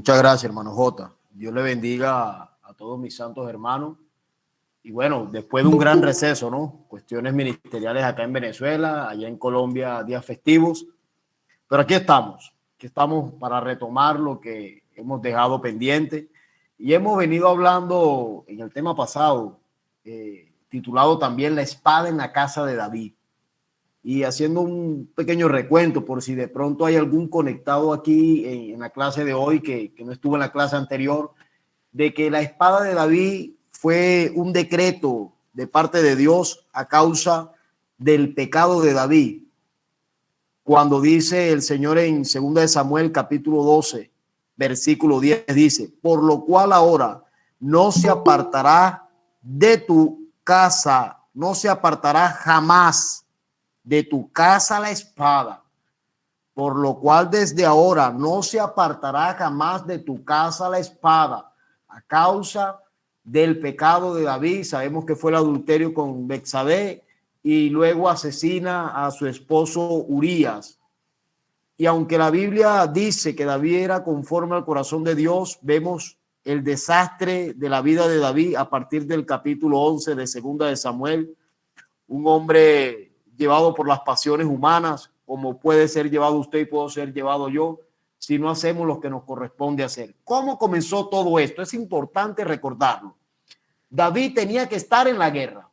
Muchas gracias, hermano Jota. Dios le bendiga a todos mis santos hermanos. Y bueno, después de un gran receso, ¿no? Cuestiones ministeriales acá en Venezuela, allá en Colombia, días festivos. Pero aquí estamos. Aquí estamos para retomar lo que hemos dejado pendiente. Y hemos venido hablando en el tema pasado, titulado también La espada en la casa de David. Y haciendo un pequeño recuento por si de pronto hay algún conectado aquí en la clase de hoy que no estuvo en la clase anterior, de que la espada de David fue un decreto de parte de Dios a causa del pecado de David. Cuando dice el Señor en 2 de Samuel capítulo 12, versículo 10, dice, por lo cual ahora no se apartará de tu casa, no se apartará jamás de tu casa la espada, por lo cual desde ahora no se apartará jamás de tu casa la espada, a causa del pecado de David. Sabemos que fue el adulterio con Betsabé y luego asesina a su esposo Urías. Y aunque la Biblia dice que David era conforme al corazón de Dios, vemos el desastre de la vida de David a partir del capítulo 11 de 2 de Samuel. Un hombre llevado por las pasiones humanas, como puede ser llevado usted y puedo ser llevado yo, si no hacemos lo que nos corresponde hacer. ¿Cómo comenzó todo esto? Es importante recordarlo. David tenía que estar en la guerra.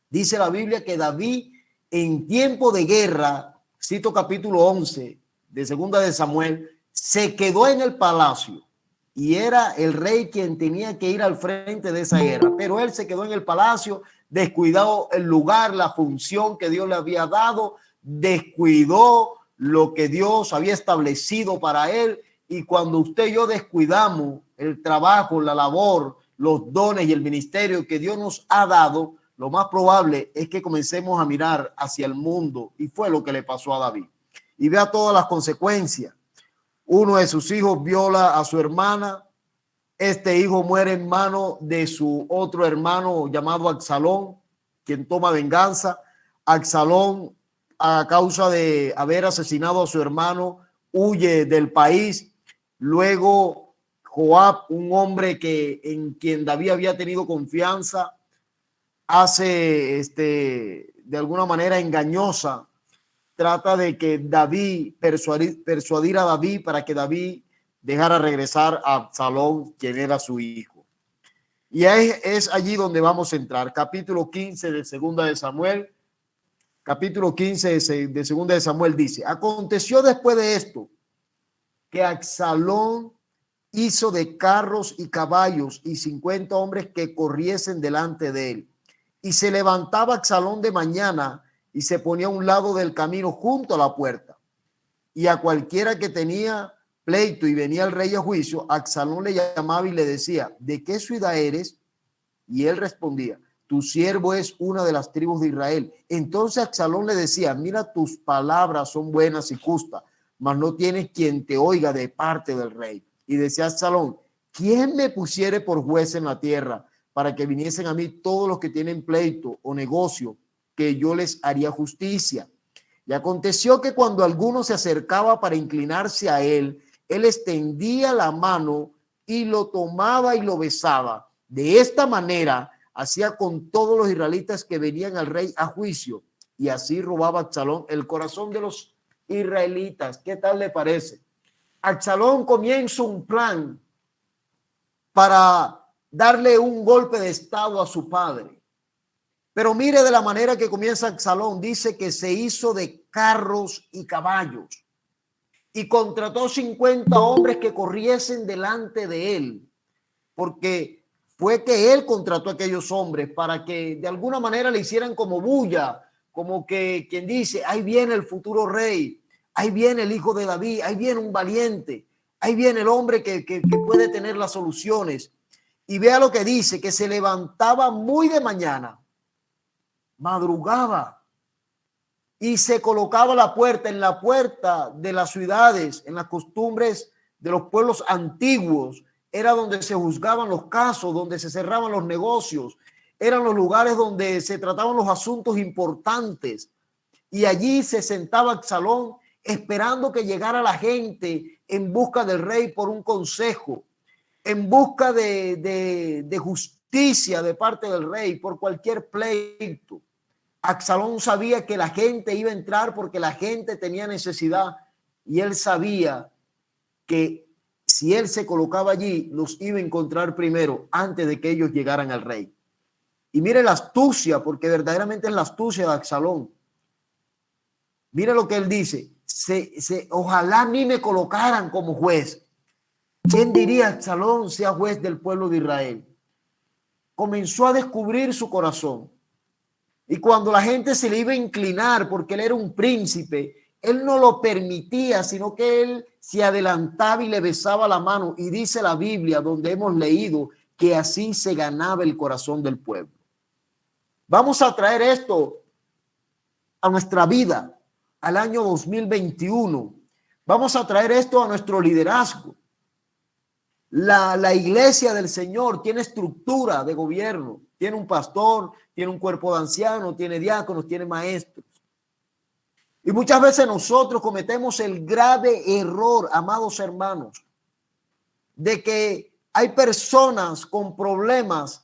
Dice la Biblia que David en tiempo de guerra, cito capítulo 11 de 2 de Samuel, se quedó en el palacio y era el rey quien tenía que ir al frente de esa guerra, pero él se quedó en el palacio, descuidó el lugar, la función que Dios le había dado, descuidó lo que Dios había establecido para él. Y cuando usted y yo descuidamos el trabajo, la labor, los dones y el ministerio que Dios nos ha dado, lo más probable es que comencemos a mirar hacia el mundo, y fue lo que le pasó a David. Y vea todas las consecuencias. Uno de sus hijos viola a su hermana. Este hijo muere en manos de su otro hermano llamado Absalón, quien toma venganza. Absalón, a causa de haber asesinado a su hermano, huye del país. Luego Joab, un hombre en quien David había tenido confianza, hace de alguna manera engañosa, trata de que David, persuadir a David para que David dejara regresar a Absalón, quien era su hijo. Y es allí donde vamos a entrar. Capítulo 15 de 2 de Samuel. Capítulo 15 de 2 de Samuel dice, aconteció después de esto que Absalón hizo de carros y caballos y 50 hombres que corriesen delante de él. Y se levantaba Absalón de mañana y se ponía a un lado del camino junto a la puerta. Y a cualquiera que tenía pleito y venía el rey a juicio, Absalón le llamaba y le decía, ¿de qué ciudad eres? Y él respondía, tu siervo es una de las tribus de Israel. Entonces Absalón le decía, mira, tus palabras son buenas y justas, mas no tienes quien te oiga de parte del rey. Y decía Absalón, ¿quién me pusiere por juez en la tierra para que viniesen a mí todos los que tienen pleito o negocio, que yo les haría justicia? Y aconteció que cuando alguno se acercaba para inclinarse a él, él extendía la mano y lo tomaba y lo besaba. De esta manera hacía con todos los israelitas que venían al rey a juicio, y así robaba Absalón el corazón de los israelitas. ¿Qué tal le parece? Absalón comienza un plan para darle un golpe de estado a su padre. Pero mire de la manera que comienza Absalón. Dice que se hizo de carros y caballos y contrató 50 hombres que corriesen delante de él, porque fue que él contrató a aquellos hombres para que de alguna manera le hicieran como bulla, como que quien dice, ahí viene el futuro rey, ahí viene el hijo de David, ahí viene un valiente, ahí viene el hombre que puede tener las soluciones. Y vea lo que dice, que se levantaba muy de mañana, madrugaba y se colocaba en la puerta de las ciudades, en las costumbres de los pueblos antiguos. Era donde se juzgaban los casos, donde se cerraban los negocios, eran los lugares donde se trataban los asuntos importantes. Y allí se sentaba Absalón esperando que llegara la gente en busca del rey por un consejo, en busca de justicia de parte del rey por cualquier pleito. Absalón sabía que la gente iba a entrar porque la gente tenía necesidad y él sabía que si él se colocaba allí, los iba a encontrar primero antes de que ellos llegaran al rey. Y mire la astucia, porque verdaderamente es la astucia de Absalón. Mire lo que él dice. Ojalá a mí me colocaran como juez. ¿Quién diría Absalón sea juez del pueblo de Israel? Comenzó a descubrir su corazón. Y cuando la gente se le iba a inclinar porque él era un príncipe, él no lo permitía, sino que él se adelantaba y le besaba la mano. Y dice la Biblia, donde hemos leído, que así se ganaba el corazón del pueblo. Vamos a traer esto a nuestra vida, al año 2021. Vamos a traer esto a nuestro liderazgo. La iglesia del Señor tiene estructura de gobierno, tiene un pastor, tiene un cuerpo de ancianos, tiene diáconos, tiene maestros. Y muchas veces nosotros cometemos el grave error, amados hermanos, de que hay personas con problemas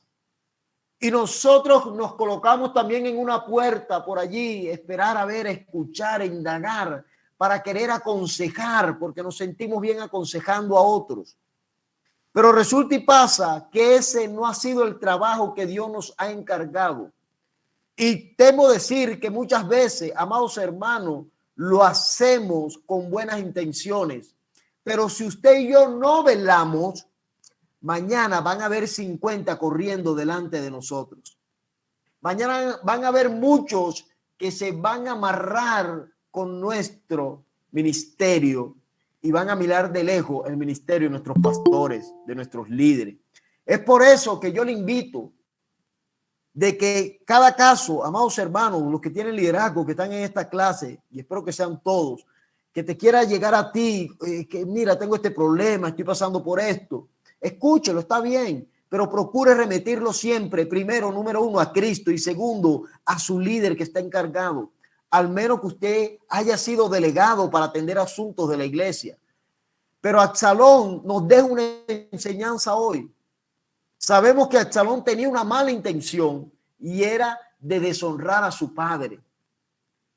y nosotros nos colocamos también en una puerta por allí, esperar a ver, escuchar, indagar, para querer aconsejar, porque nos sentimos bien aconsejando a otros. Pero resulta y pasa que ese no ha sido el trabajo que Dios nos ha encargado. Y temo decir que muchas veces, amados hermanos, lo hacemos con buenas intenciones. Pero si usted y yo no velamos, mañana van a haber 50 corriendo delante de nosotros. Mañana van a haber muchos que se van a amarrar con nuestro ministerio y van a mirar de lejos el ministerio de nuestros pastores, de nuestros líderes. Es por eso que yo le invito de que cada caso, amados hermanos, los que tienen liderazgo, que están en esta clase, y espero que sean todos, que te quiera llegar a ti, que mira, tengo este problema, estoy pasando por esto. Escúchelo, está bien, pero procure remitirlo siempre, primero, número uno, a Cristo y segundo, a su líder que está encargado. Al menos que usted haya sido delegado para atender asuntos de la iglesia. Pero Absalón nos deja una enseñanza hoy. Sabemos que Absalón tenía una mala intención y era de deshonrar a su padre.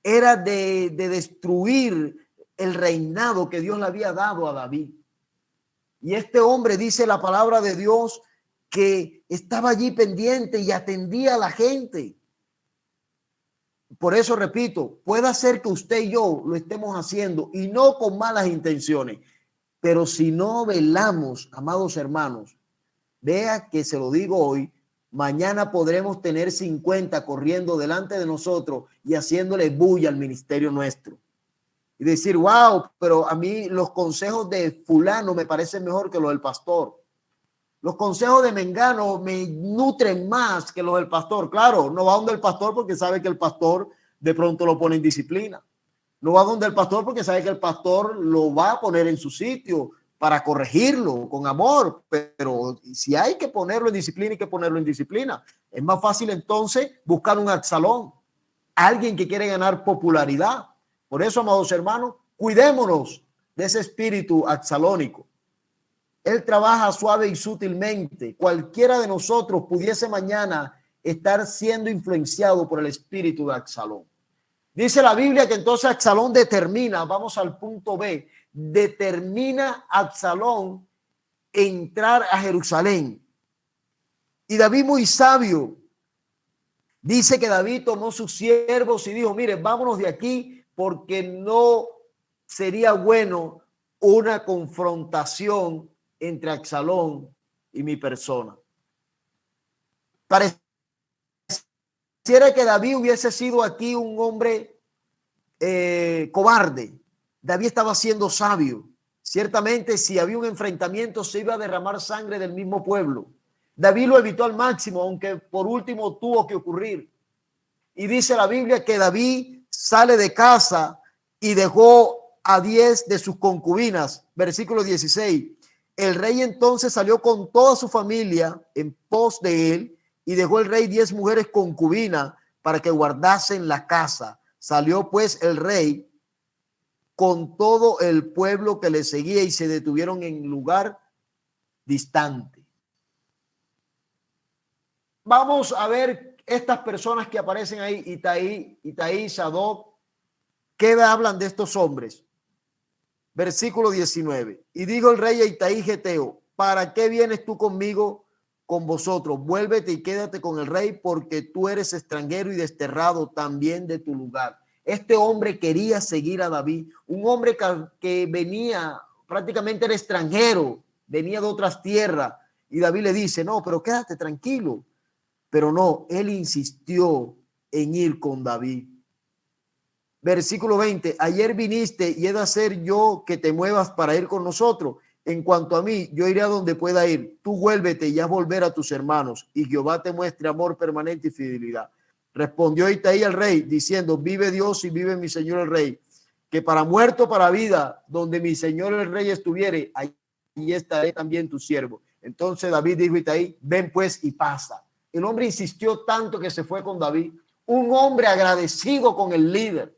Era de destruir el reinado que Dios le había dado a David. Y este hombre, dice la palabra de Dios, que estaba allí pendiente y atendía a la gente. Por eso repito, puede ser que usted y yo lo estemos haciendo y no con malas intenciones, pero si no velamos, amados hermanos, vea que se lo digo hoy, mañana podremos tener 50 corriendo delante de nosotros y haciéndole bulla al ministerio nuestro. Y decir, wow, pero a mí los consejos de fulano me parecen mejor que los del pastor. Los consejos de Mengano me nutren más que los del pastor. Claro, no va donde el pastor porque sabe que el pastor de pronto lo pone en disciplina. No va donde el pastor porque sabe que el pastor lo va a poner en su sitio para corregirlo con amor. Pero si hay que ponerlo en disciplina, hay que ponerlo en disciplina. Es más fácil entonces buscar un Absalón, alguien que quiere ganar popularidad. Por eso, amados hermanos, cuidémonos de ese espíritu absalónico. Él trabaja suave y sutilmente. Cualquiera de nosotros pudiese mañana estar siendo influenciado por el espíritu de Absalón. Dice la Biblia que entonces Absalón determina, vamos al punto B, determina Absalón entrar a Jerusalén. Y David, muy sabio, dice que David tomó sus siervos y dijo, mire, vámonos de aquí porque no sería bueno una confrontación entre Absalón y mi persona. Pareciera que David hubiese sido aquí un hombre cobarde. David estaba siendo sabio. Ciertamente, si había un enfrentamiento, se iba a derramar sangre del mismo pueblo. David lo evitó al máximo, aunque por último tuvo que ocurrir. Y dice la Biblia que David sale de casa y dejó a 10 de sus concubinas. Versículo 16. El rey entonces salió con toda su familia en pos de él y dejó el rey 10 mujeres concubinas para que guardasen la casa. Salió pues el rey con todo el pueblo que le seguía y se detuvieron en lugar distante. Vamos a ver estas personas que aparecen ahí, Itaí, Sadoc, ¿qué hablan de estos hombres? Versículo 19. Y dijo el rey a Itaí Geteo, ¿para qué vienes tú conmigo con vosotros? Vuélvete y quédate con el rey, porque tú eres extranjero y desterrado también de tu lugar. Este hombre quería seguir a David, un hombre que venía, prácticamente era extranjero, venía de otras tierras. Y David le dice, no, pero quédate tranquilo. Pero no, él insistió en ir con David. Versículo 20, ayer viniste y he de hacer yo que te muevas para ir con nosotros. En cuanto a mí, yo iré a donde pueda ir. Tú vuélvete y haz volver a tus hermanos y Jehová te muestre amor permanente y fidelidad. Respondió Itaí al rey diciendo, vive Dios y vive mi señor el rey, que para muerto, para vida, donde mi señor el rey estuviere, allí estaré también tu siervo. Entonces David dijo a Itaí, ven pues y pasa. El hombre insistió tanto que se fue con David, un hombre agradecido con el líder.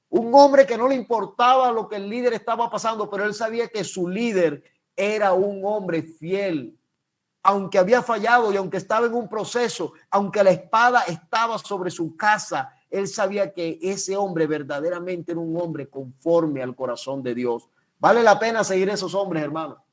Un hombre que no le importaba lo que el líder estaba pasando, pero él sabía que su líder era un hombre fiel. Aunque había fallado y aunque estaba en un proceso, aunque la espada estaba sobre su casa, él sabía que ese hombre verdaderamente era un hombre conforme al corazón de Dios. Vale la pena seguir esos hombres, hermano.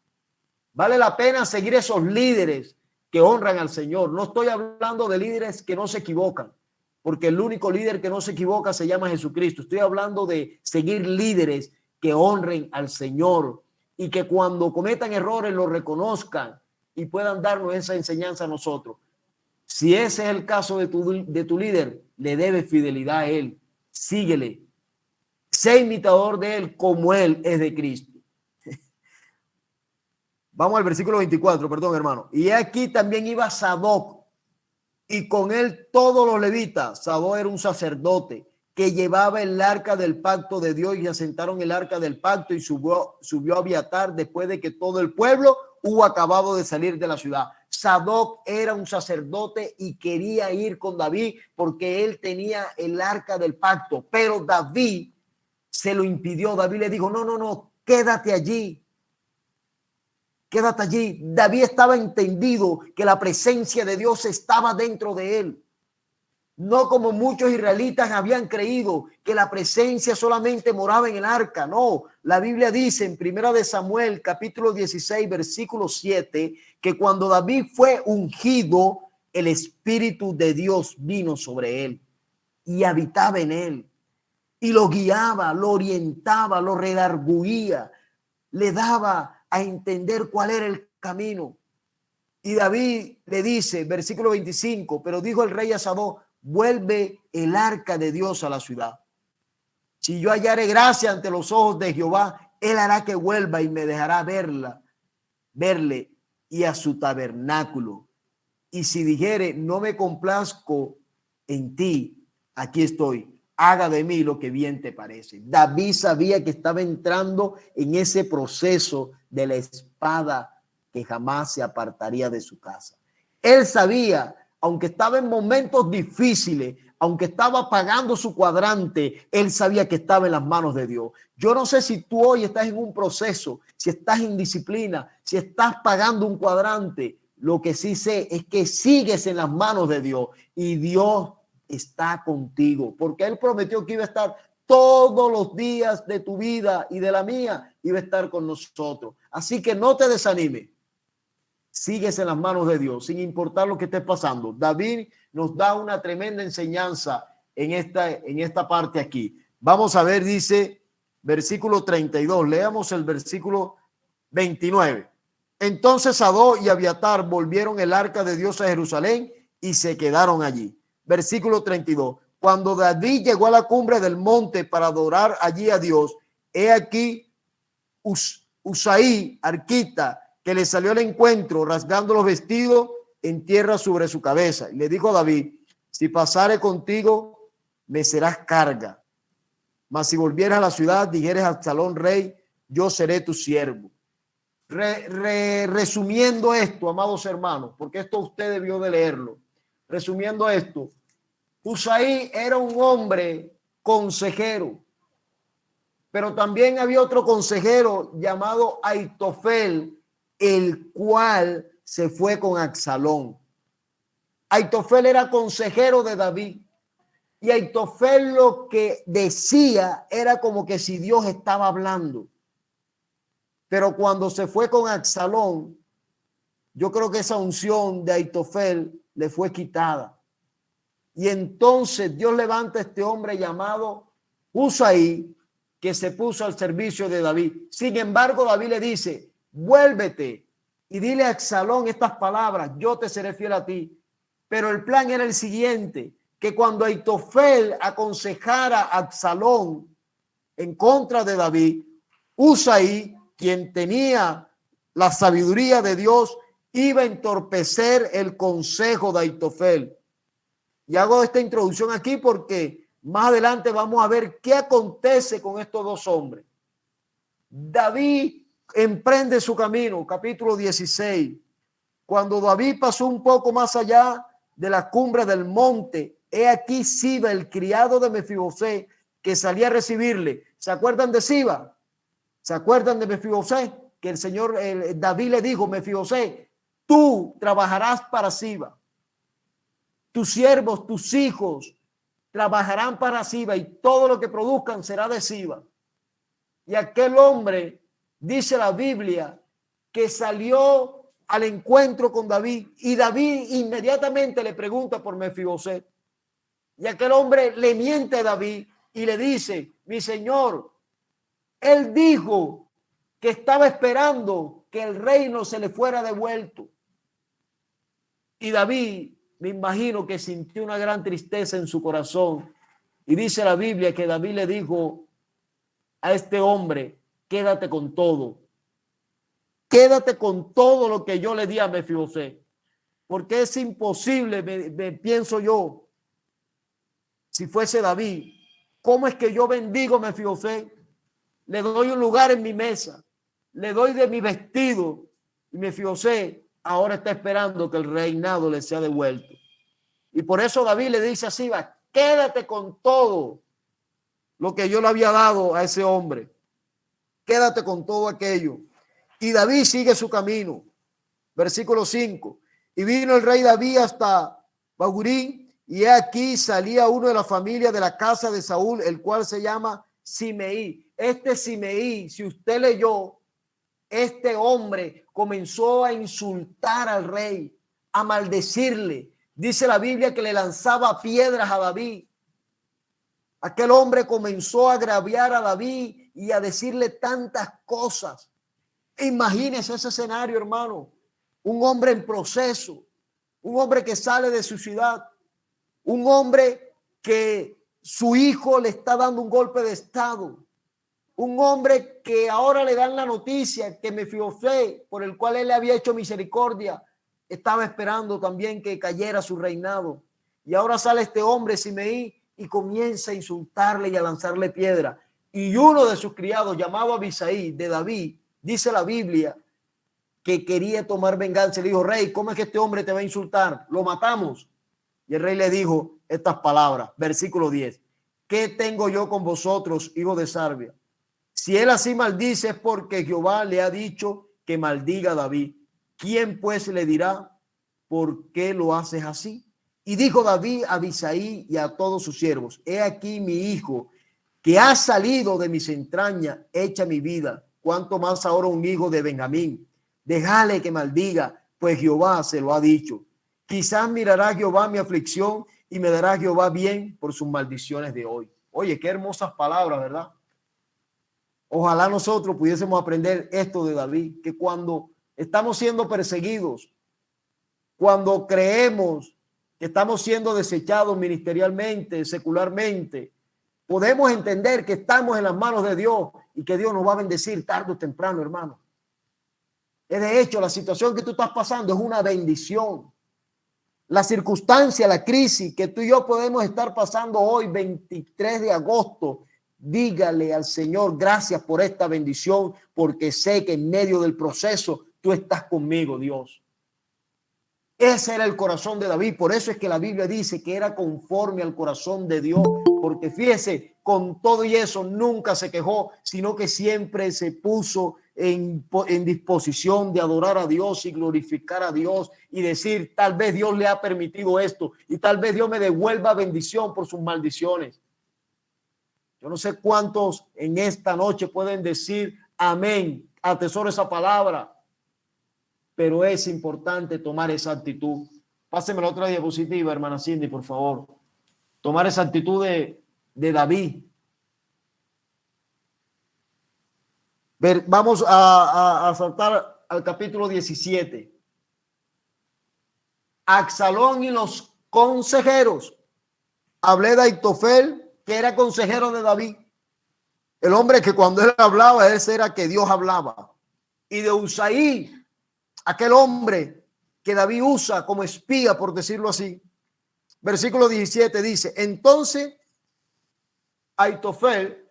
Vale la pena seguir esos líderes que honran al Señor. No estoy hablando de líderes que no se equivocan, porque el único líder que no se equivoca se llama Jesucristo. Estoy hablando de seguir líderes que honren al Señor y que cuando cometan errores lo reconozcan y puedan darnos esa enseñanza a nosotros. Si ese es el caso de tu líder, le debes fidelidad a él. Síguele. Sé imitador de él como él es de Cristo. Vamos al versículo 24, perdón, hermano. Y aquí también iba Sadoc y con él todos los levitas. Sadoc era un sacerdote que llevaba el arca del pacto de Dios y asentaron el arca del pacto y subió a Abiatar después de que todo el pueblo hubo acabado de salir de la ciudad. Sadoc era un sacerdote y quería ir con David porque él tenía el arca del pacto, pero David se lo impidió. David le dijo, no, quédate allí. Quédate allí. David estaba entendido que la presencia de Dios estaba dentro de él. No como muchos israelitas habían creído que la presencia solamente moraba en el arca. No, la Biblia dice en Primera de Samuel, capítulo 16, versículo 7, que cuando David fue ungido, el Espíritu de Dios vino sobre él y habitaba en él. Y lo guiaba, lo orientaba, lo redarguía, le daba a entender cuál era el camino. Y David le dice, versículo 25, pero dijo el rey a Sadoc, vuelve el arca de Dios a la ciudad. Si yo hallare gracia ante los ojos de Jehová, él hará que vuelva y me dejará verle y a su tabernáculo. Y si dijere, no me complazco en ti, aquí estoy. Haga de mí lo que bien te parece. David sabía que estaba entrando en ese proceso de la espada que jamás se apartaría de su casa. Él sabía, aunque estaba en momentos difíciles, aunque estaba pagando su cuadrante, él sabía que estaba en las manos de Dios. Yo no sé si tú hoy estás en un proceso, si estás en disciplina, si estás pagando un cuadrante. Lo que sí sé es que sigues en las manos de Dios y Dios está contigo, porque él prometió que iba a estar todos los días de tu vida y de la mía, iba a estar con nosotros. Así que no te desanimes. Sigues en las manos de Dios, sin importar lo que esté pasando. David nos da una tremenda enseñanza en esta parte aquí. Vamos a ver, dice versículo 32. Leamos el versículo 29. Entonces Sadoc y Abiatar volvieron el arca de Dios a Jerusalén y se quedaron allí. Versículo 32. Cuando David llegó a la cumbre del monte para adorar allí a Dios, he aquí Usaí, arquita, que le salió al encuentro rasgando los vestidos en tierra sobre su cabeza. Y le dijo a David, si pasare contigo, me serás carga. Mas si volvieras a la ciudad, dijeres a Absalón rey, yo seré tu siervo. Resumiendo esto, amados hermanos, porque esto usted debió de leerlo. Resumiendo esto, Usaí era un hombre consejero. Pero también había otro consejero llamado Aitofel, el cual se fue con Absalón. Aitofel era consejero de David. Y Aitofel lo que decía era como que si Dios estaba hablando. Pero cuando se fue con Absalón, yo creo que esa unción de Aitofel le fue quitada. Y entonces Dios levanta a este hombre llamado Husai, que se puso al servicio de David. Sin embargo, David le dice, vuélvete y dile a Absalón estas palabras, yo te seré fiel a ti. Pero el plan era el siguiente, que cuando Aitofel aconsejara a Absalón en contra de David, Husai, quien tenía la sabiduría de Dios, iba a entorpecer el consejo de Aitofel. Y hago esta introducción aquí porque más adelante vamos a ver qué acontece con estos dos hombres. David emprende su camino, capítulo 16. Cuando David pasó un poco más allá de la cumbre del monte, he aquí Siba, el criado de Mefibosé, que salía a recibirle. ¿Se acuerdan de Siba? ¿Se acuerdan de Mefibosé? Que el señor David le dijo, Mefibosé, tú trabajarás para Siba. Tus siervos, tus hijos trabajarán para Siba y todo lo que produzcan será de Siba. Y aquel hombre, dice la Biblia, que salió al encuentro con David y David inmediatamente le pregunta por Mefibosé. Y aquel hombre le miente a David y le dice, mi señor, él dijo que estaba esperando que el reino se le fuera devuelto. Y David, me imagino que sintió una gran tristeza en su corazón. Y dice la Biblia que David le dijo a este hombre, quédate con todo. Quédate con todo lo que yo le di a Mefibosé. Porque es imposible, me pienso yo, si fuese David, ¿cómo es que yo bendigo a Mefibosé? Le doy un lugar en mi mesa, le doy de mi vestido y Mefibosé ahora está esperando que el reinado le sea devuelto. Y por eso David le dice a Siba, quédate con todo lo que yo le había dado a ese hombre. Quédate con todo aquello. Y David sigue su camino. Versículo 5. Y vino el rey David hasta Bahurín, y aquí salía uno de la familia de la casa de Saúl, el cual se llama Simeí. Este Simeí, si usted leyó, este hombre comenzó a insultar al rey, a maldecirle. Dice la Biblia que le lanzaba piedras a David. Aquel hombre comenzó a agraviar a David y a decirle tantas cosas. Imagínese ese escenario, hermano. Un hombre en proceso, un hombre que sale de su ciudad, un hombre que su hijo le está dando un golpe de estado, un hombre que ahora le dan la noticia que Mefibosé, por el cual él le había hecho misericordia, estaba esperando también que cayera su reinado. Y ahora sale este hombre, Simeí, y comienza a insultarle y a lanzarle piedra. Y uno de sus criados, llamado Abisai, de David, dice la Biblia, que quería tomar venganza. Le dijo, rey, ¿cómo es que este hombre te va a insultar? Lo matamos. Y el rey le dijo estas palabras, versículo 10. ¿Qué tengo yo con vosotros, hijo de Sarbia? Si él así maldice es porque Jehová le ha dicho que maldiga a David. ¿Quién pues le dirá por qué lo haces así? Y dijo David a Abisai y a todos sus siervos, he aquí mi hijo que ha salido de mis entrañas, echa mi vida. Cuánto más ahora un hijo de Benjamín. Déjale que maldiga, pues Jehová se lo ha dicho. Quizás mirará Jehová mi aflicción y me dará Jehová bien por sus maldiciones de hoy. Oye, qué hermosas palabras, ¿verdad? Ojalá nosotros pudiésemos aprender esto de David, que cuando estamos siendo perseguidos, cuando creemos que estamos siendo desechados ministerialmente, secularmente, podemos entender que estamos en las manos de Dios y que Dios nos va a bendecir tarde o temprano, hermano. De hecho, la situación que tú estás pasando es una bendición. La circunstancia, la crisis que tú y yo podemos estar pasando hoy, 23 de agosto, dígale al Señor, gracias por esta bendición, porque sé que en medio del proceso tú estás conmigo, Dios. Ese era el corazón de David. Por eso es que la Biblia dice que era conforme al corazón de Dios, porque fíjese con todo y eso nunca se quejó, sino que siempre se puso en disposición de adorar a Dios y glorificar a Dios y decir, tal vez Dios le ha permitido esto y tal vez Dios me devuelva bendición por sus maldiciones. Yo no sé cuántos en esta noche pueden decir amén, atesoro esa palabra, pero es importante tomar esa actitud. Páseme la otra diapositiva, hermana Cindy, por favor. Tomar esa actitud de David. Vamos a saltar al capítulo 17. Absalón y los consejeros. Hablé de Aitofel, que era consejero de David. El hombre que cuando él hablaba, ese era que Dios hablaba. Y de Usaí, aquel hombre que David usa como espía, por decirlo así. Versículo 17 dice, entonces Aitofel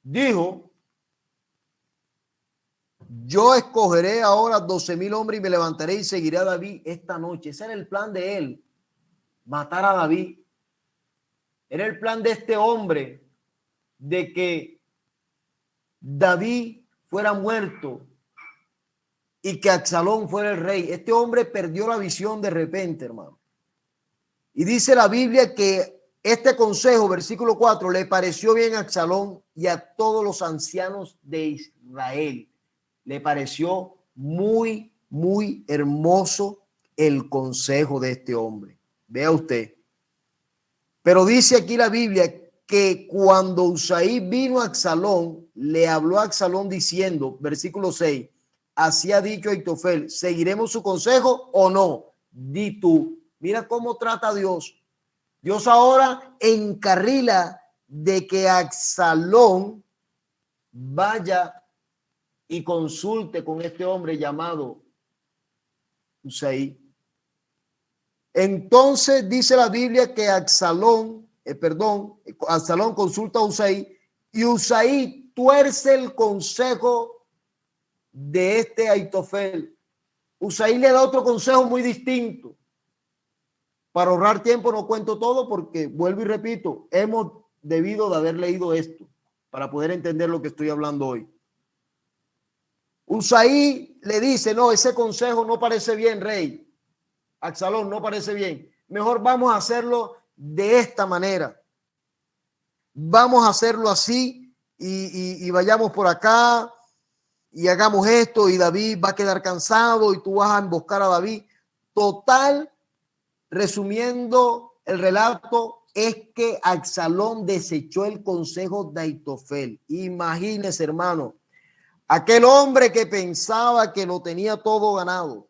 dijo, yo escogeré ahora 12,000 hombres y me levantaré y seguiré a David esta noche. Ese era el plan de él, matar a David. Era el plan de este hombre de que David fuera muerto y que Absalón fuera el rey. Este hombre perdió la visión de repente, hermano. Y dice la Biblia que este consejo, versículo 4, le pareció bien a Absalón y a todos los ancianos de Israel. Le pareció muy, muy hermoso el consejo de este hombre. Vea usted. Pero dice aquí la Biblia que cuando Usaí vino a Absalón, le habló a Absalón diciendo, versículo 6, así ha dicho Aitofel, ¿seguiremos su consejo o no? Di tú. Mira cómo trata a Dios. Dios ahora encarrila de que Absalón vaya y consulte con este hombre llamado Usaí. Entonces dice la Biblia que Absalón consulta a Usaí y Usaí tuerce el consejo de este Aitofel. Usaí le da otro consejo muy distinto. Para ahorrar tiempo no cuento todo porque, vuelvo y repito, hemos debido de haber leído esto para poder entender lo que estoy hablando hoy. Usaí le dice, no, ese consejo no parece bien, rey. Absalón, no parece bien. Mejor vamos a hacerlo de esta manera. Vamos a hacerlo así y vayamos por acá y hagamos esto y David va a quedar cansado y tú vas a emboscar a David. Total, resumiendo el relato, es que Absalón desechó el consejo de Aitofel. Imagínese, hermano, aquel hombre que pensaba que lo tenía todo ganado.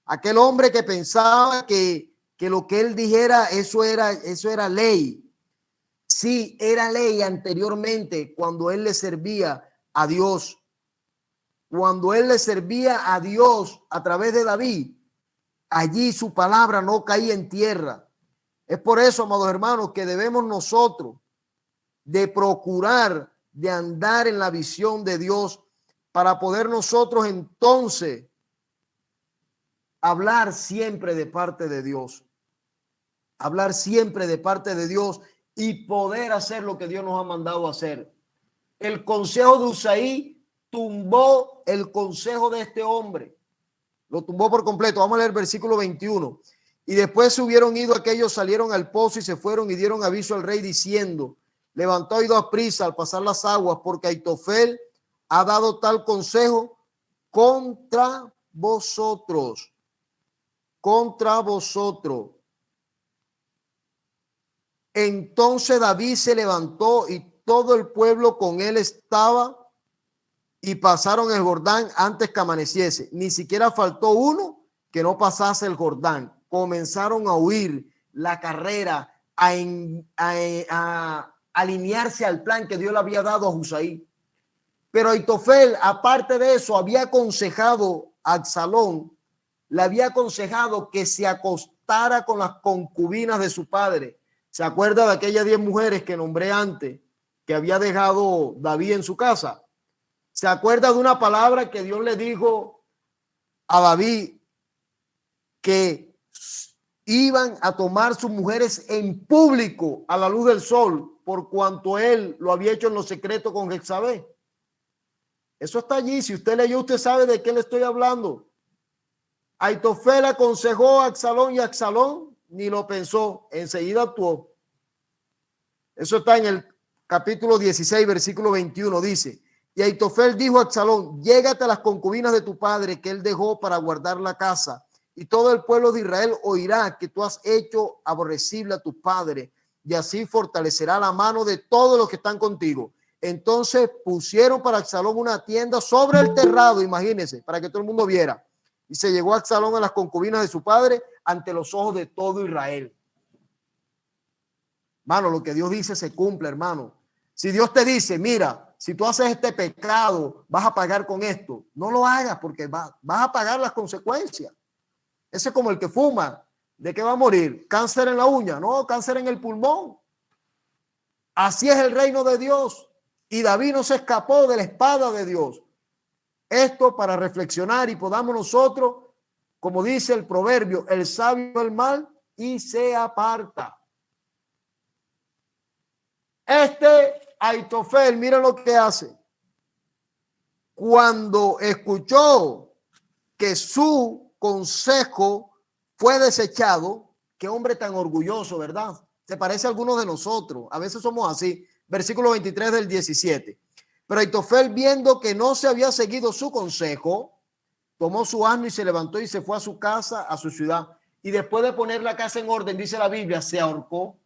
Aquel hombre que pensaba que lo que él dijera, eso era ley. Sí, era ley anteriormente cuando él le servía a Dios. Cuando él le servía a Dios a través de David, allí su palabra no caía en tierra. Es por eso, amados hermanos, que debemos nosotros de procurar de andar en la visión de Dios para poder nosotros entonces hablar siempre de parte de Dios. Hablar siempre de parte de Dios y poder hacer lo que Dios nos ha mandado a hacer. El consejo de Usaí tumbó el consejo de este hombre. Lo tumbó por completo. Vamos a leer el versículo 21. Y después se hubieron ido aquellos, salieron al pozo y se fueron y dieron aviso al rey diciendo, levantó y a prisa al pasar las aguas, porque Aitofel ha dado tal consejo contra vosotros. Contra vosotros. Entonces David se levantó y todo el pueblo con él estaba y pasaron el Jordán antes que amaneciese. Ni siquiera faltó uno que no pasase el Jordán. Comenzaron a huir la carrera, a alinearse al plan que Dios le había dado a Usaí. Pero Aitofel, aparte de eso, había aconsejado a Absalón, le había aconsejado que se acostara con las concubinas de su padre. ¿Se acuerda de aquellas 10 mujeres que nombré antes que había dejado David en su casa? ¿Se acuerda de una palabra que Dios le dijo a David que iban a tomar sus mujeres en público a la luz del sol, por cuanto él lo había hecho en lo secreto con Jezabel. Eso está allí. Si usted leyó, usted sabe de qué le estoy hablando. Aitofel aconsejó a Absalón y Absalón ni lo pensó, enseguida actuó. Eso está en el capítulo 16, versículo 21, dice: y Aitofel dijo a Absalón: llégate a las concubinas de tu padre que él dejó para guardar la casa, y todo el pueblo de Israel oirá que tú has hecho aborrecible a tu padre, y así fortalecerá la mano de todos los que están contigo. Entonces pusieron para Absalón una tienda sobre el terrado, imagínense, para que todo el mundo viera. Y se llegó Absalón a las concubinas de su padre ante los ojos de todo Israel. Hermano, lo que Dios dice se cumple, hermano. Si Dios te dice, mira, si tú haces este pecado, vas a pagar con esto, no lo hagas porque vas a pagar las consecuencias. Ese es como el que fuma. ¿De qué va a morir? ¿Cáncer en la uña? No, cáncer en el pulmón. Así es el reino de Dios. Y David no se escapó de la espada de Dios. Esto para reflexionar y podamos nosotros, como dice el proverbio, el sabio el mal y se aparta. Aitofel, mira lo que hace. Cuando escuchó que su consejo fue desechado, qué hombre tan orgulloso, ¿verdad? Se parece a algunos de nosotros. A veces somos así. Versículo 23 del 17. Pero Aitofel, viendo que no se había seguido su consejo, tomó su asno y se levantó y se fue a su casa, a su ciudad. Y después de poner la casa en orden, dice la Biblia, se ahorcó.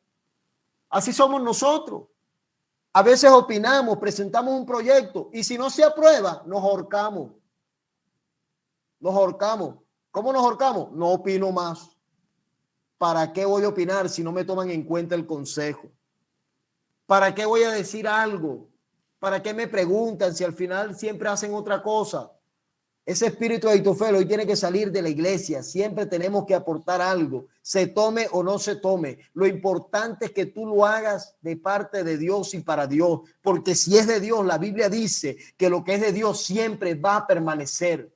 Así somos nosotros. A veces opinamos, presentamos un proyecto y si no se aprueba, nos ahorcamos. Nos ahorcamos. ¿Cómo nos ahorcamos? No opino más. ¿Para qué voy a opinar si no me toman en cuenta el consejo? ¿Para qué voy a decir algo? ¿Para qué me preguntan si al final siempre hacen otra cosa? Ese espíritu de Aitofel hoy tiene que salir de la iglesia. Siempre tenemos que aportar algo, se tome o no se tome. Lo importante es que tú lo hagas de parte de Dios y para Dios, porque si es de Dios, la Biblia dice que lo que es de Dios siempre va a permanecer.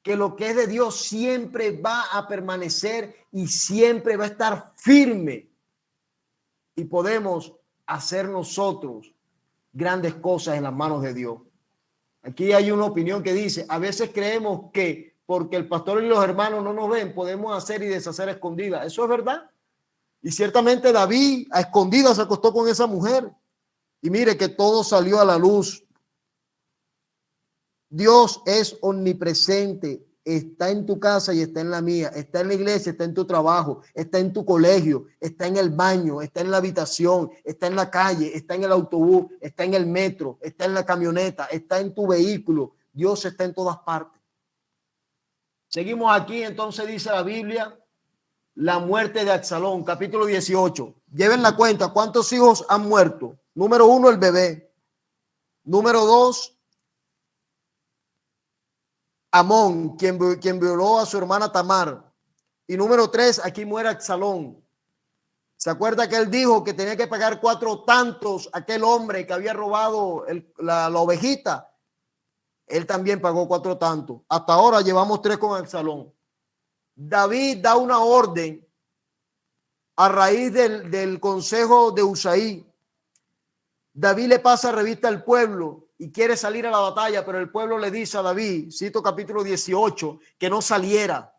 Que lo que es de Dios siempre va a permanecer y siempre va a estar firme. Y podemos hacer nosotros grandes cosas en las manos de Dios. Aquí hay una opinión que dice, a veces creemos que porque el pastor y los hermanos no nos ven, podemos hacer y deshacer a escondidas. Eso es verdad. Y ciertamente David a escondidas se acostó con esa mujer. Y mire que todo salió a la luz. Dios es omnipresente. Está en tu casa y está en la mía. Está en la iglesia, está en tu trabajo, está en tu colegio, está en el baño, está en la habitación, está en la calle, está en el autobús, está en el metro, está en la camioneta, está en tu vehículo. Dios está en todas partes. Seguimos aquí, entonces dice la Biblia, la muerte de Absalón, capítulo 18. Lleven la cuenta, ¿cuántos hijos han muerto? Número 1, el bebé. Número 2, Amón, quien violó a su hermana Tamar. Y número 3, aquí muere Absalón. ¿Se acuerda que él dijo que tenía que pagar 4 tantos a aquel hombre que había robado la ovejita? Él también pagó 4 tantos. Hasta ahora llevamos 3 con Absalón. David da una orden a raíz del consejo de Usaí. David le pasa revista al pueblo y quiere salir a la batalla, pero el pueblo le dice a David, cito capítulo 18, que no saliera,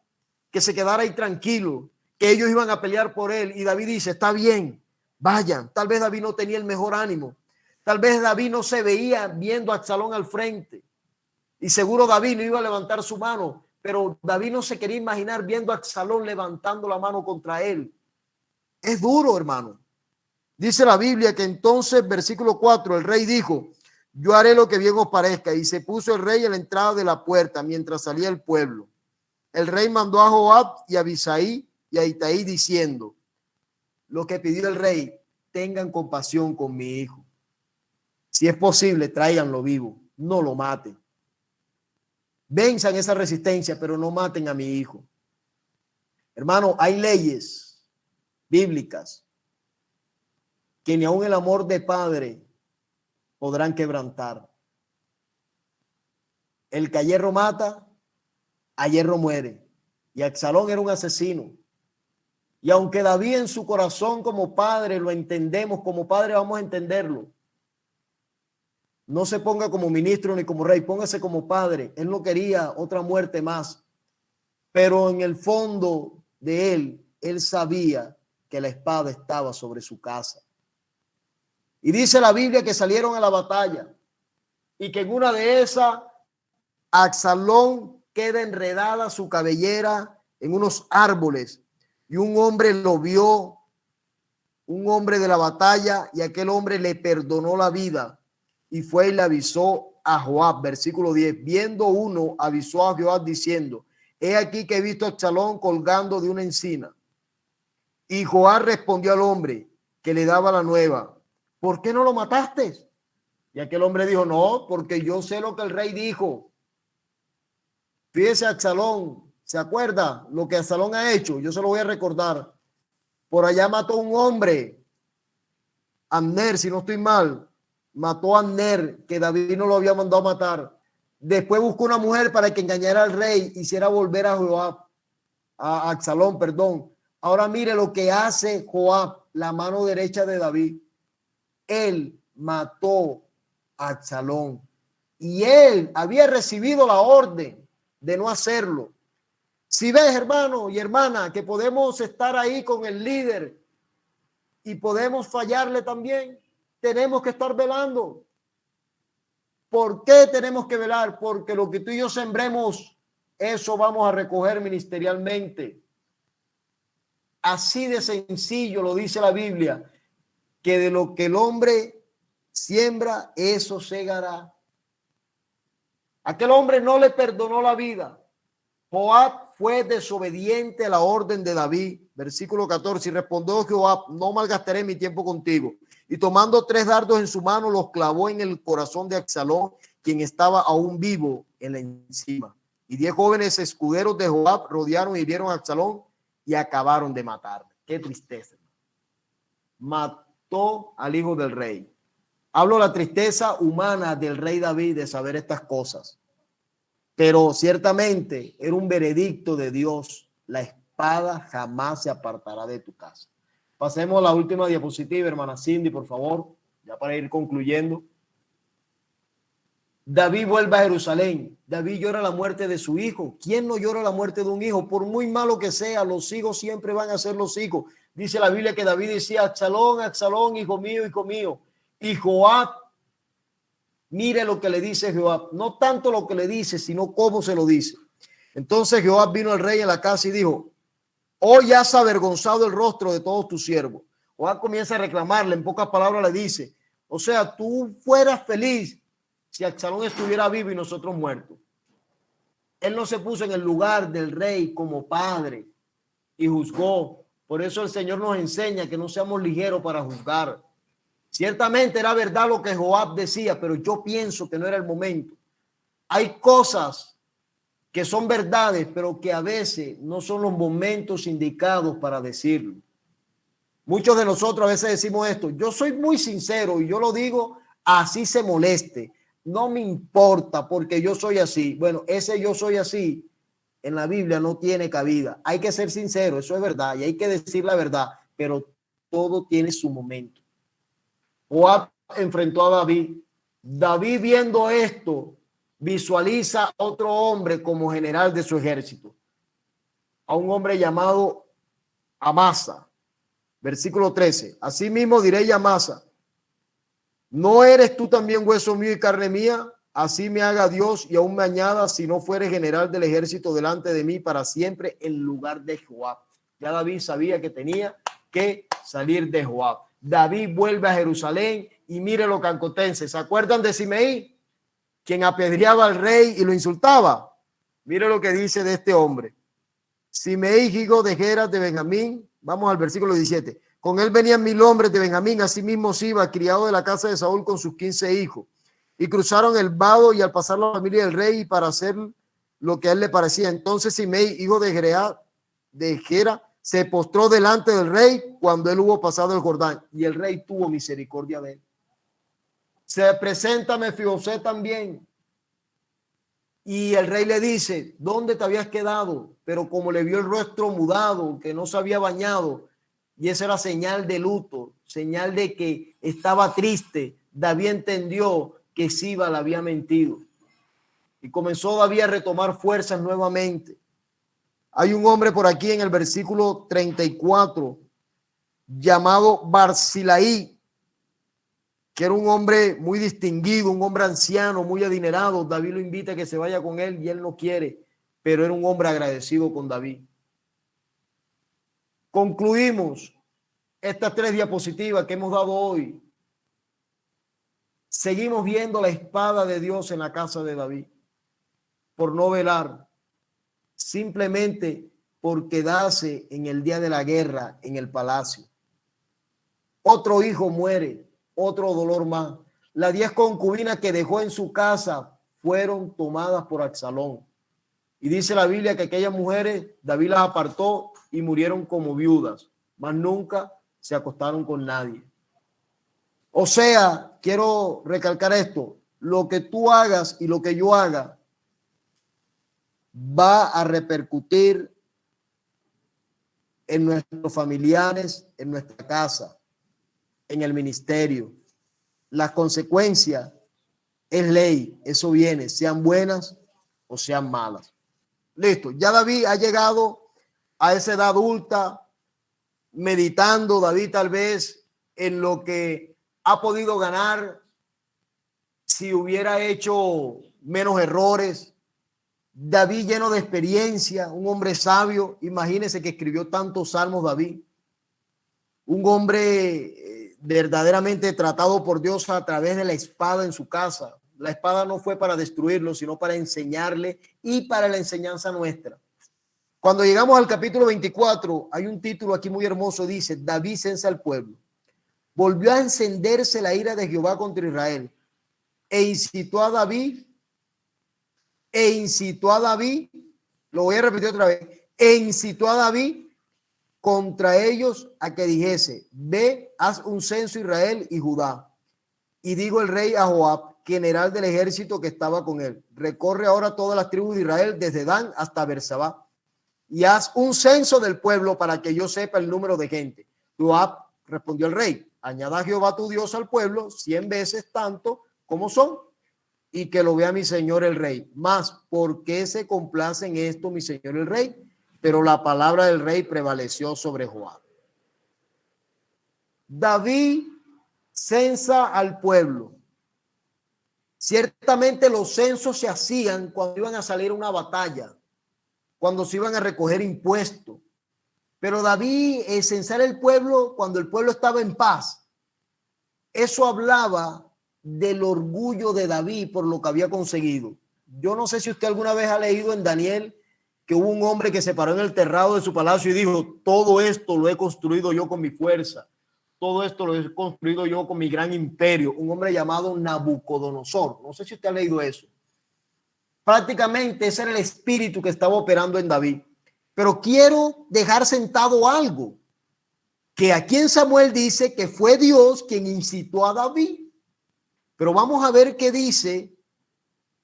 que se quedara ahí tranquilo, que ellos iban a pelear por él. Y David dice, está bien, vayan. Tal vez David no tenía el mejor ánimo. Tal vez David no se veía viendo a Absalón al frente. Y seguro David no iba a levantar su mano, pero David no se quería imaginar viendo a Absalón levantando la mano contra él. Es duro, hermano. Dice la Biblia que entonces, versículo 4, el rey dijo, yo haré lo que bien os parezca. Y se puso el rey a la entrada de la puerta mientras salía el pueblo. El rey mandó a Joab y a Abisai y a Itaí diciendo, lo que pidió el rey, tengan compasión con mi hijo. Si es posible, tráiganlo vivo, no lo maten. Venzan esa resistencia, pero no maten a mi hijo. Hermano, hay leyes bíblicas que ni aun el amor de padre podrán quebrantar. El que a hierro mata, a hierro muere. Y Absalón era un asesino. Y aunque David en su corazón como padre lo entendemos, como padre vamos a entenderlo. No se ponga como ministro ni como rey, póngase como padre. Él no quería otra muerte más. Pero en el fondo de él sabía que la espada estaba sobre su casa. Y dice la Biblia que salieron a la batalla y que en una de esas Absalón queda enredada su cabellera en unos árboles y un hombre lo vio, un hombre de la batalla, y aquel hombre le perdonó la vida y fue y le avisó a Joab. Versículo 10. Viendo uno, avisó a Joab diciendo: he aquí que he visto a Absalón colgando de una encina. Y Joab respondió al hombre que le daba la nueva: ¿por qué no lo mataste? Y aquel hombre dijo: no, porque yo sé lo que el rey dijo. Fíjese, Absalón, ¿se acuerda lo que Absalón ha hecho? Yo se lo voy a recordar. Por allá mató a un hombre, Abner, si no estoy mal, mató a Abner, que David no lo había mandado a matar. Después buscó una mujer para que engañara al rey, hiciera volver a Joab, a Absalón, perdón. Ahora mire lo que hace Joab, la mano derecha de David. Él mató a Absalón y él había recibido la orden de no hacerlo. Si ves, hermano y hermana, que podemos estar ahí con el líder y podemos fallarle también, tenemos que estar velando. ¿Por qué tenemos que velar? Porque lo que tú y yo sembremos, eso vamos a recoger ministerialmente. Así de sencillo lo dice la Biblia, que de lo que el hombre siembra, eso segará. Aquel hombre no le perdonó la vida. Joab fue desobediente a la orden de David. Versículo 14. Y respondió Joab: no malgastaré mi tiempo contigo. Y tomando 3 dardos en su mano, los clavó en el corazón de Absalón, quien estaba aún vivo en la encima. Y 10 jóvenes escuderos de Joab rodearon y hirieron a Absalón y acabaron de matarle. Qué tristeza. Mató al hijo del rey. Hablo la tristeza humana del rey David de saber estas cosas. Pero ciertamente era un veredicto de Dios. La espada jamás se apartará de tu casa. Pasemos a la última diapositiva, hermana Cindy, por favor, ya para ir concluyendo. David vuelve a Jerusalén. David llora la muerte de su hijo. ¿Quién no llora la muerte de un hijo? Por muy malo que sea, los hijos siempre van a ser los hijos. Dice la Biblia que David decía: Absalón, Absalón, hijo mío, hijo mío. Y Joab, mire lo que le dice Joab, no tanto lo que le dice, sino cómo se lo dice. Entonces Joab vino al rey en la casa y dijo: hoy has avergonzado el rostro de todos tus siervos. Joab comienza a reclamarle, en pocas palabras le dice: o sea, tú fueras feliz si Absalón estuviera vivo y nosotros muertos. Él no se puso en el lugar del rey como padre y juzgó. Por eso el Señor nos enseña que no seamos ligeros para juzgar. Ciertamente era verdad lo que Joab decía, pero yo pienso que no era el momento. Hay cosas que son verdades, pero que a veces no son los momentos indicados para decirlo. Muchos de nosotros a veces decimos esto: yo soy muy sincero y yo lo digo así se moleste. No me importa porque yo soy así. Bueno, ese yo soy así en la Biblia no tiene cabida. Hay que ser sincero, eso es verdad, y hay que decir la verdad, pero todo tiene su momento. Joab enfrentó a David. David, viendo esto, visualiza a otro hombre como general de su ejército, a un hombre llamado Amasa. Versículo 13. Asimismo diré a Amasa: ¿no eres tú también hueso mío y carne mía? Así me haga Dios y aún me añada, si no fuere general del ejército delante de mí para siempre en lugar de Joab. Ya David sabía que tenía que salir de Joab. David vuelve a Jerusalén y mire lo cancotense. ¿Se acuerdan de Simei, quien apedreaba al rey y lo insultaba? Mire lo que dice de este hombre. Simei, hijo de Geras de Benjamín. Vamos al versículo 17. Con él venían 1000 hombres de Benjamín, asimismo Siba, criado de la casa de Saúl, con sus 15 hijos. Y cruzaron el vado y al pasar la familia del rey para hacer lo que a él le parecía. Entonces Simei, hijo de Gera, se postró delante del rey cuando él hubo pasado el Jordán, y el rey tuvo misericordia de él. Se presenta Mefiboset también. Y el rey le dice, ¿dónde te habías quedado? Pero como le vio el rostro mudado, que no se había bañado, y esa era señal de luto, señal de que estaba triste, David entendió que Siba le había mentido. Y comenzó David a retomar fuerzas nuevamente. Hay un hombre por aquí en el versículo 34 llamado Barzilaí, que era un hombre muy distinguido, un hombre anciano, muy adinerado. David lo invita a que se vaya con él y él no quiere, pero era un hombre agradecido con David. Concluimos estas 3 diapositivas que hemos dado hoy. Seguimos viendo la espada de Dios en la casa de David por no velar, simplemente por quedarse en el día de la guerra en el palacio. Otro hijo muere, otro dolor más. Las 10 concubinas que dejó en su casa fueron tomadas por Absalón. Y dice la Biblia que aquellas mujeres David las apartó y murieron como viudas, mas nunca se acostaron con nadie. O sea, quiero recalcar esto, lo que tú hagas y lo que yo haga va a repercutir en nuestros familiares, en nuestra casa, en el ministerio. Las consecuencias es ley, eso viene, sean buenas o sean malas. Listo, ya David ha llegado a esa edad adulta, meditando David tal vez en lo que ha podido ganar si hubiera hecho menos errores. David lleno de experiencia, un hombre sabio. Imagínense que escribió tantos salmos David. Un hombre verdaderamente tratado por Dios a través de la espada en su casa. La espada no fue para destruirlo, sino para enseñarle y para la enseñanza nuestra. Cuando llegamos al capítulo 24, hay un título aquí muy hermoso, dice, David censa al pueblo. Volvió a encenderse la ira de Jehová contra Israel e incitó a David, lo voy a repetir otra vez, e incitó a David contra ellos a que dijese, ve, haz un censo Israel y Judá. Y dijo el rey a Joab, general del ejército que estaba con él, recorre ahora todas las tribus de Israel, desde Dan hasta Bersabá, y haz un censo del pueblo para que yo sepa el número de gente. Joab respondió el rey, añada a Jehová tu Dios al pueblo 100 veces tanto como son, y que lo vea mi señor el rey. Mas, ¿por qué se complace en esto mi señor el rey? Pero la palabra del rey prevaleció sobre Joab. David censa al pueblo. Ciertamente los censos se hacían cuando iban a salir a una batalla, cuando se iban a recoger impuestos. Pero David censar el pueblo cuando el pueblo estaba en paz. Eso hablaba del orgullo de David por lo que había conseguido. Yo no sé si usted alguna vez ha leído en Daniel que hubo un hombre que se paró en el terrado de su palacio y dijo, todo esto lo he construido yo con mi fuerza. Todo esto lo he construido yo con mi gran imperio. Un hombre llamado Nabucodonosor. No sé si usted ha leído eso. Prácticamente ese era el espíritu que estaba operando en David. Pero quiero dejar sentado algo, que aquí en Samuel dice que fue Dios quien incitó a David. Pero vamos a ver qué dice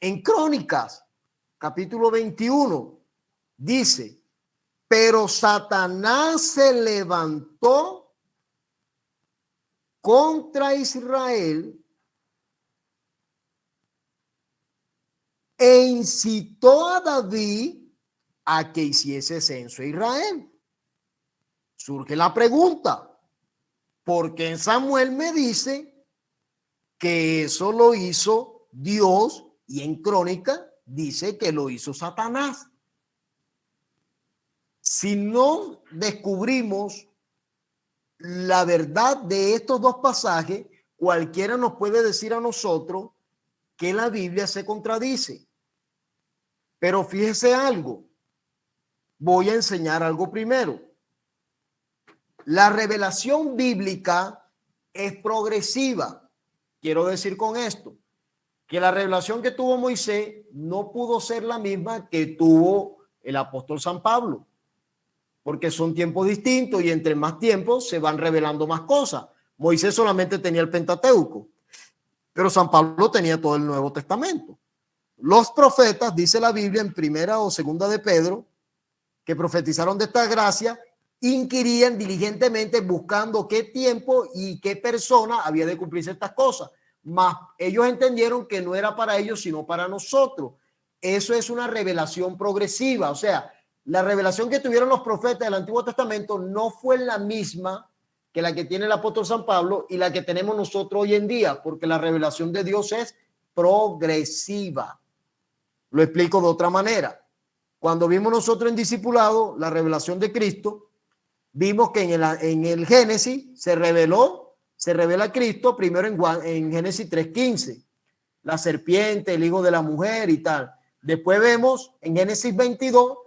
en Crónicas, capítulo 21. Dice, pero Satanás se levantó contra Israel e incitó a David a que hiciese censo a Israel. Surge la pregunta, ¿por qué en Samuel me dice que eso lo hizo Dios y en Crónica dice que lo hizo Satanás? Si no descubrimos la verdad de estos dos pasajes, cualquiera nos puede decir a nosotros que la Biblia se contradice. Pero fíjese algo, voy a enseñar algo primero. La revelación bíblica es progresiva. Quiero decir con esto que la revelación que tuvo Moisés no pudo ser la misma que tuvo el apóstol San Pablo, porque son tiempos distintos y entre más tiempos se van revelando más cosas. Moisés solamente tenía el Pentateuco, pero San Pablo tenía todo el Nuevo Testamento. los profetas, dice la Biblia en primera o segunda de Pedro, que profetizaron de esta gracia, inquirían diligentemente buscando qué tiempo y qué persona había de cumplirse estas cosas. Mas ellos entendieron que no era para ellos, sino para nosotros. Eso es una revelación progresiva. O sea, la revelación que tuvieron los profetas del Antiguo Testamento no fue la misma que la que tiene el apóstol San Pablo y la que tenemos nosotros hoy en día, porque la revelación de Dios es progresiva. Lo explico de otra manera. Cuando vimos nosotros en discipulado la revelación de Cristo, vimos que en el Génesis se revela Cristo primero en Génesis 3:15, la serpiente, el hijo de la mujer y tal. Después vemos en Génesis 22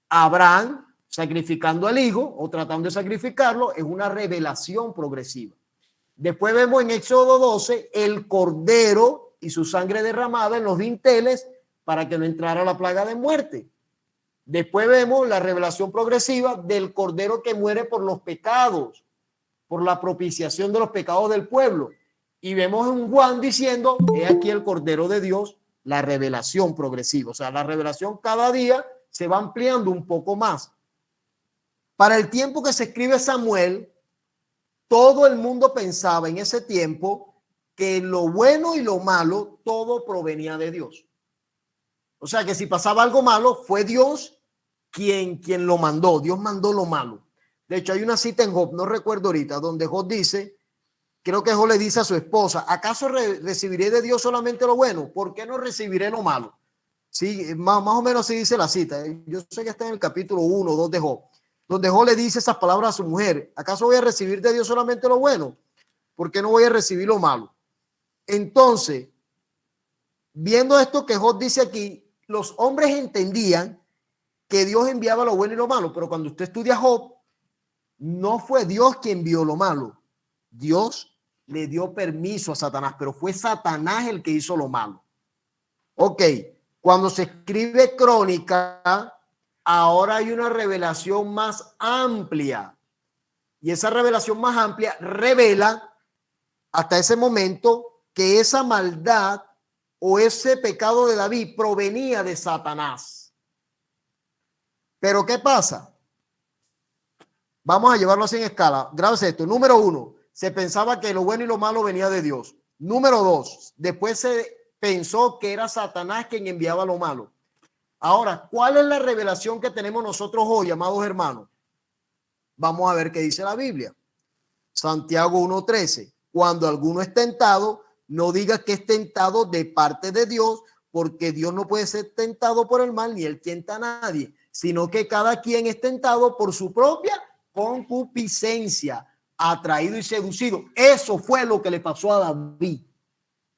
Abraham sacrificando al hijo o tratando de sacrificarlo, es una revelación progresiva. Después vemos en Éxodo 12 el cordero y su sangre derramada en los dinteles para que no entrara la plaga de muerte. Después vemos la revelación progresiva del cordero que muere por los pecados, por la propiciación de los pecados del pueblo. Y vemos en Juan diciendo, he aquí el cordero de Dios, la revelación progresiva. O sea, la revelación cada día se va ampliando un poco más. Para el tiempo que se escribe Samuel, todo el mundo pensaba en ese tiempo que lo bueno y lo malo, todo provenía de Dios. O sea que si pasaba algo malo, fue Dios quien lo mandó. Dios mandó lo malo. De hecho, hay una cita en Job, no recuerdo ahorita, donde Job dice, creo que Job le dice a su esposa, ¿acaso recibiré de Dios solamente lo bueno? ¿Por qué no recibiré lo malo? Sí, más o menos así dice la cita. Yo sé que está en el capítulo 1 o 2 de Job, donde Job le dice esas palabras a su mujer. ¿Acaso voy a recibir de Dios solamente lo bueno? ¿Por qué no voy a recibir lo malo? Entonces, viendo esto que Job dice aquí, los hombres entendían que Dios enviaba lo bueno y lo malo, pero cuando usted estudia Job, no fue Dios quien envió lo malo. Dios le dio permiso a Satanás, pero fue Satanás el que hizo lo malo. Ok, cuando se escribe Crónica, ahora hay una revelación más amplia. Y esa revelación más amplia revela hasta ese momento que esa maldad o ese pecado de David provenía de Satanás. Pero ¿qué pasa? Vamos a llevarlo así en escala. Grábese esto. Número 1, se pensaba que lo bueno y lo malo venía de Dios. Número 2, después se pensó que era Satanás quien enviaba lo malo. Ahora, ¿cuál es la revelación que tenemos nosotros hoy, amados hermanos? Vamos a ver qué dice la Biblia. Santiago 1:13. Cuando alguno es tentado, no diga que es tentado de parte de Dios, porque Dios no puede ser tentado por el mal, ni él tienta a nadie, sino que cada quien es tentado por su propia concupiscencia, atraído y seducido. Eso fue lo que le pasó a David.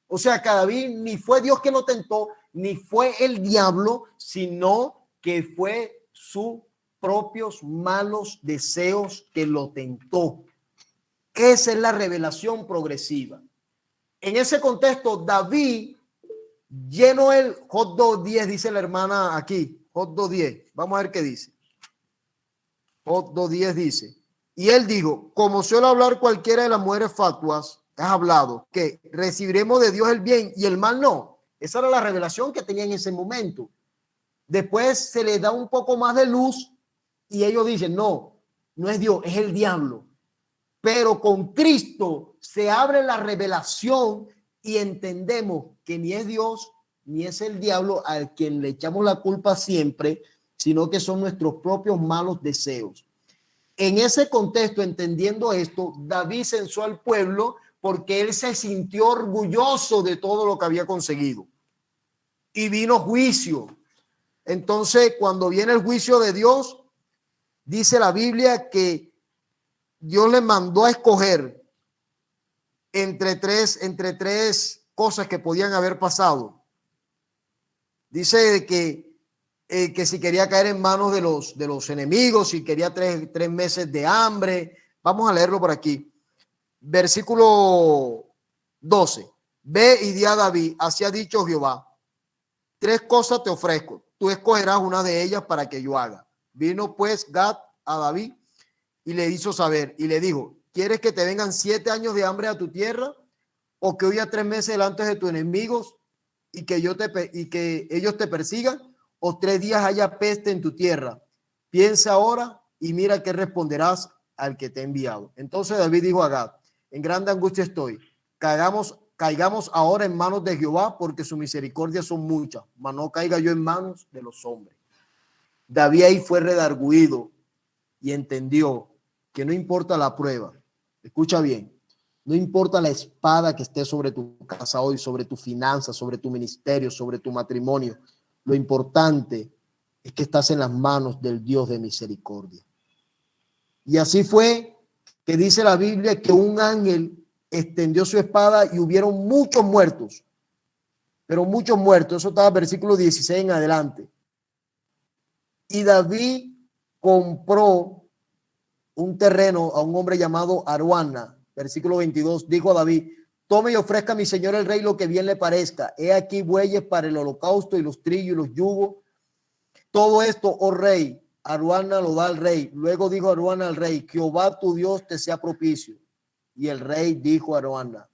O sea, que a David ni fue Dios que lo tentó, ni fue el diablo, sino que fue sus propios malos deseos que lo tentó. Esa es la revelación progresiva. En ese contexto, David llenó el Job 2:10, dice la hermana aquí, Job 2:10. Vamos a ver qué dice. Job 2:10 dice, y él dijo, como suele hablar cualquiera de las mujeres fatuas, has hablado que recibiremos de Dios el bien y el mal no. Esa era la revelación que tenía en ese momento. Después se les da un poco más de luz y ellos dicen, no, no es Dios, es el diablo. Pero con Cristo se abre la revelación y entendemos que ni es Dios ni es el diablo al quien le echamos la culpa siempre, sino que son nuestros propios malos deseos. En ese contexto, entendiendo esto, David censó al pueblo porque él se sintió orgulloso de todo lo que había conseguido. Y vino juicio. Entonces, cuando viene el juicio de Dios, dice la Biblia que Dios le mandó a escoger entre tres cosas que podían haber pasado. Dice que si quería caer en manos de los enemigos, si quería tres meses de hambre. Vamos a leerlo por aquí. Versículo 12. Ve y di a David, así ha dicho Jehová, 3 cosas te ofrezco, tú escogerás una de ellas para que yo haga. Vino pues Gad a David y le hizo saber y le dijo, ¿quieres que te vengan 7 años de hambre a tu tierra o que huya 3 meses delante de tus enemigos? y que ellos te persigan, o 3 días haya peste en tu tierra. Piensa ahora y mira qué responderás al que te ha enviado. Entonces David dijo a Gad: en grande angustia estoy. Caigamos ahora en manos de Jehová, porque sus misericordias son muchas, mas no caiga yo en manos de los hombres. David ahí fue redarguido y entendió que no importa la prueba. Escucha bien. No importa la espada que esté sobre tu casa hoy, sobre tu finanza, sobre tu ministerio, sobre tu matrimonio. Lo importante es que estás en las manos del Dios de misericordia. Y así fue que dice la Biblia que un ángel extendió su espada y hubieron muchos muertos. Pero muchos muertos. Eso estaba versículo 16 en adelante. Y David compró un terreno a un hombre llamado Aruana. Versículo 22, dijo a David: tome y ofrezca a mi señor el rey lo que bien le parezca. He aquí bueyes para el holocausto y los trillos y los yugos. Todo esto, oh rey. Aruana lo da al rey. Luego dijo Aruana al rey: Jehová tu Dios te sea propicio. Y el rey dijo a Aruana: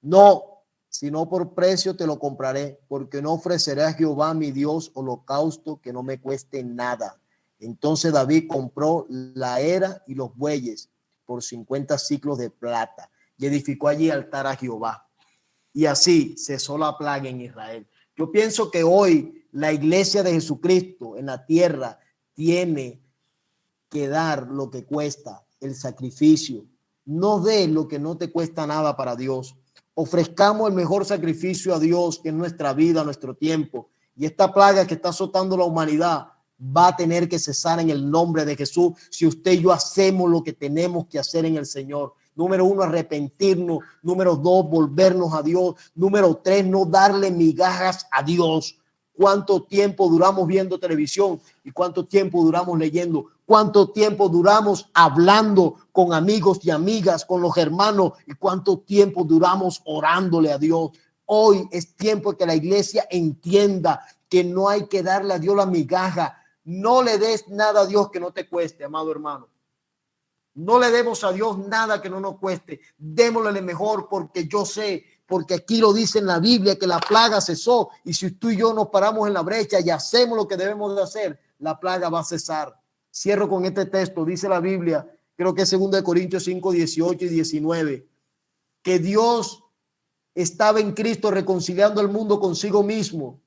no, sino por precio te lo compraré, porque no ofreceré a Jehová mi Dios holocausto que no me cueste nada. Entonces David compró la era y los bueyes por 50 siclos de plata y edificó allí altar a Jehová. Y así cesó la plaga en Israel. Yo pienso que hoy la iglesia de Jesucristo en la tierra tiene que dar lo que cuesta el sacrificio. No dé lo que no te cuesta nada para Dios. Ofrezcamos el mejor sacrificio a Dios, que es nuestra vida, nuestro tiempo. Y esta plaga que está azotando la humanidad va a tener que cesar en el nombre de Jesús si usted y yo hacemos lo que tenemos que hacer en el Señor. Número 1, arrepentirnos. Número 2, volvernos a Dios. Número 3, no darle migajas a Dios. ¿Cuánto tiempo duramos viendo televisión? ¿Y cuánto tiempo duramos leyendo? ¿Cuánto tiempo duramos hablando con amigos y amigas, con los hermanos? ¿Y cuánto tiempo duramos orándole a Dios? Hoy es tiempo que la iglesia entienda que no hay que darle a Dios la migaja. No le des nada a Dios que no te cueste, amado hermano. No le demos a Dios nada que no nos cueste. Démosle mejor, porque yo sé, porque aquí lo dice en la Biblia, que la plaga cesó. Y si tú y yo nos paramos en la brecha y hacemos lo que debemos de hacer, la plaga va a cesar. Cierro con este texto. Dice la Biblia, creo que es 2 Corintios 5, 18 y 19, que Dios estaba en Cristo reconciliando el mundo consigo mismo,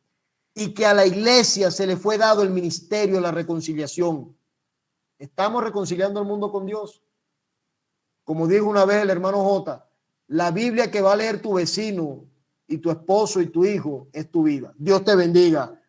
y que a la iglesia se le fue dado el ministerio de la reconciliación. Estamos reconciliando el mundo con Dios. Como dijo una vez el hermano J, la Biblia que va a leer tu vecino y tu esposo y tu hijo es tu vida. Dios te bendiga.